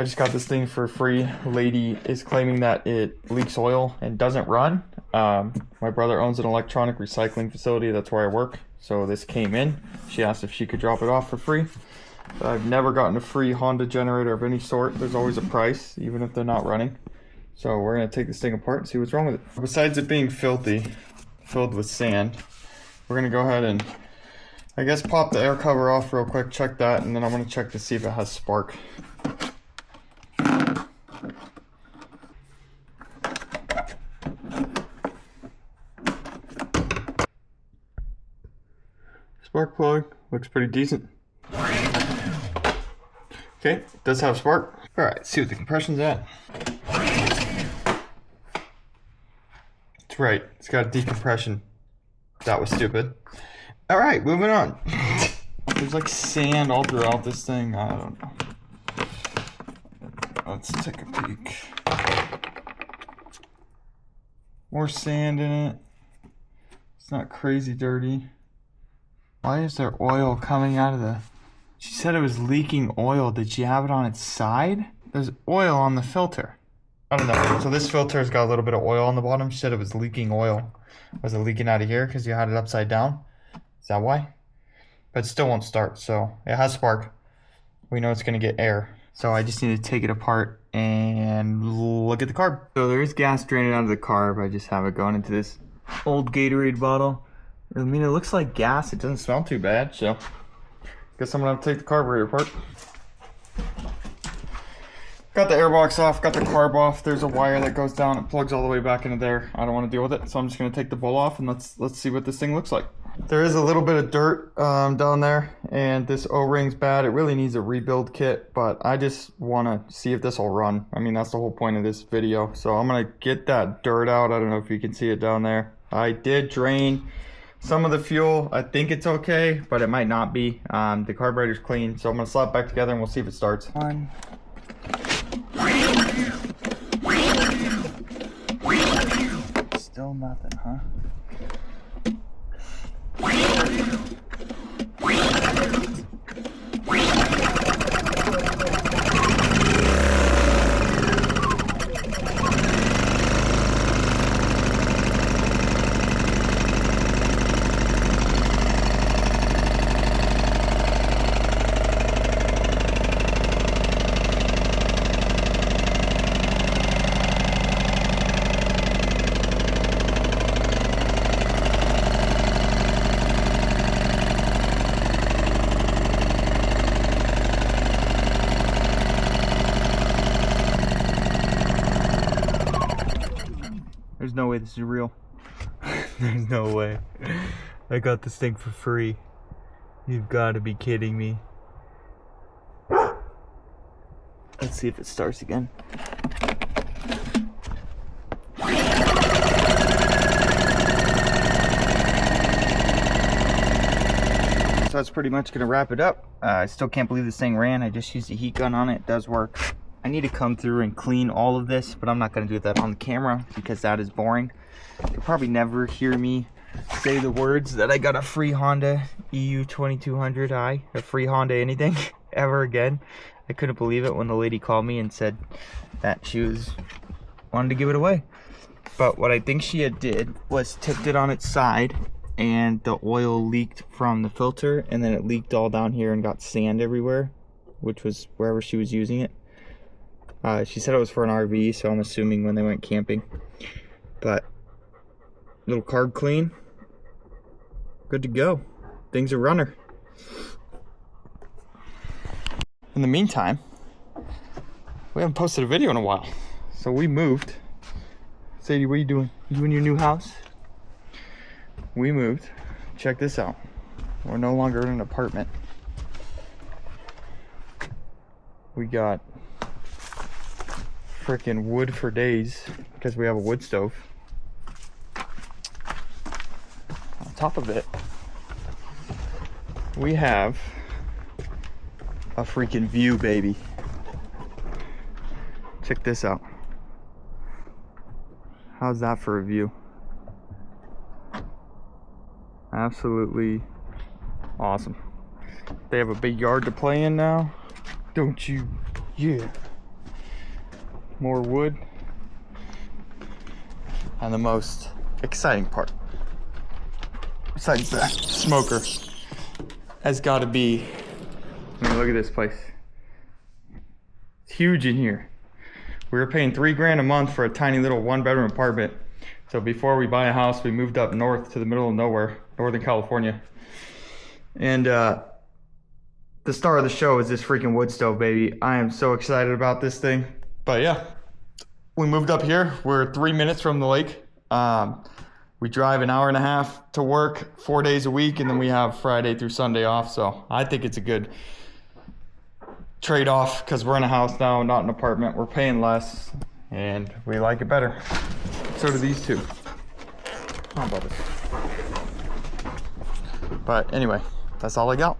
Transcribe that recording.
I just got this thing for free. Lady is claiming that it leaks oil and doesn't run. My brother owns an electronic recycling facility. That's where I work. So this came in. She asked if she could drop it off for free. I've never gotten a free Honda generator of any sort. There's always a price, even if they're not running. So we're going to take this thing apart and see what's wrong with it. Besides it being filthy, filled with sand, we're going to go ahead and, I guess, pop the air cover off real quick, check that, and then I'm going to check to see if it has spark. Spark plug looks pretty decent. Okay, it does have spark. All right, let's see what the compression's at. That's right, it's got a decompression. That was stupid. All right, moving on. There's like sand all throughout this thing. I don't know. Let's take a peek. More sand in it. It's not crazy dirty. Why is there oil coming out of the... She said it was leaking oil. Did she have it on its side? There's oil on the filter. I don't know. So this filter's got a little bit of oil on the bottom. She said it was leaking oil. Was it leaking out of here because you had it upside down? Is that why? But it still won't start. So it has spark. We know it's going to get air. So I just need to take it apart and look at the carb. So there is gas draining out of the carb. I just have it going into this old Gatorade bottle. I mean, it looks like gas. It doesn't smell too bad, so guess I'm gonna have to take the carburetor apart. Got the airbox off, got the carb off. There's a wire that goes down. It plugs all the way back into there. I don't want to deal with it, so I'm just gonna take the bowl off and let's see what this thing looks like. There is a little bit of dirt down there, and this O-ring's bad. It really needs a rebuild kit, but I just want to see if this will run. I mean, that's the whole point of this video. So I'm gonna get that dirt out. I don't know if you can see it down there. I did drain some of the fuel. I think it's okay, but it might not be. The carburetor's clean, so I'm gonna slap it back together and we'll see if it starts. Still nothing, huh? There's no way this is real. There's no way. I got this thing for free. You've got to be kidding me. Let's see if it starts again. So that's pretty much going to wrap it up. I still can't believe this thing ran. I just used a heat gun on it. It does work. I need to come through and clean all of this, but I'm not going to do that on the camera because that is boring. You'll probably never hear me say the words that I got a free Honda EU2000i, a free Honda anything, ever again. I couldn't believe it when the lady called me and said that she wanted to give it away. But what I think she had did was tipped it on its side, and the oil leaked from the filter, and then it leaked all down here and got sand everywhere, which was wherever she was using it. She said it was for an RV, so I'm assuming when they went camping. But little carb clean, good to go. Things are runner. In the meantime, we haven't posted a video in a while, so we moved. Sadie, what are you doing? You in your new house? We moved. Check this out. We're no longer in an apartment. We got freaking wood for days because we have a wood stove. On top of it, we have a freaking view, baby. Check this out. How's that for a view? Absolutely awesome. They have a big yard to play in now. Don't you? Yeah. more wood. And the most exciting part, besides that smoker, has got to be, I mean, look at this place. It's huge in here. We were paying $3 grand a month for a tiny little 1-bedroom apartment. So before we buy a house, we moved up north to the middle of nowhere, Northern California. And the star of the show is this freaking wood stove, baby. I am so excited about this thing. But yeah, we moved up here. We're 3 minutes from the lake. We drive an hour and a half to work 4 days a week, and then we have Friday through Sunday off. So I think it's a good trade-off because we're in a house now, not an apartment. We're paying less, and we like it better. So do these two. How about this? But anyway, that's all I got.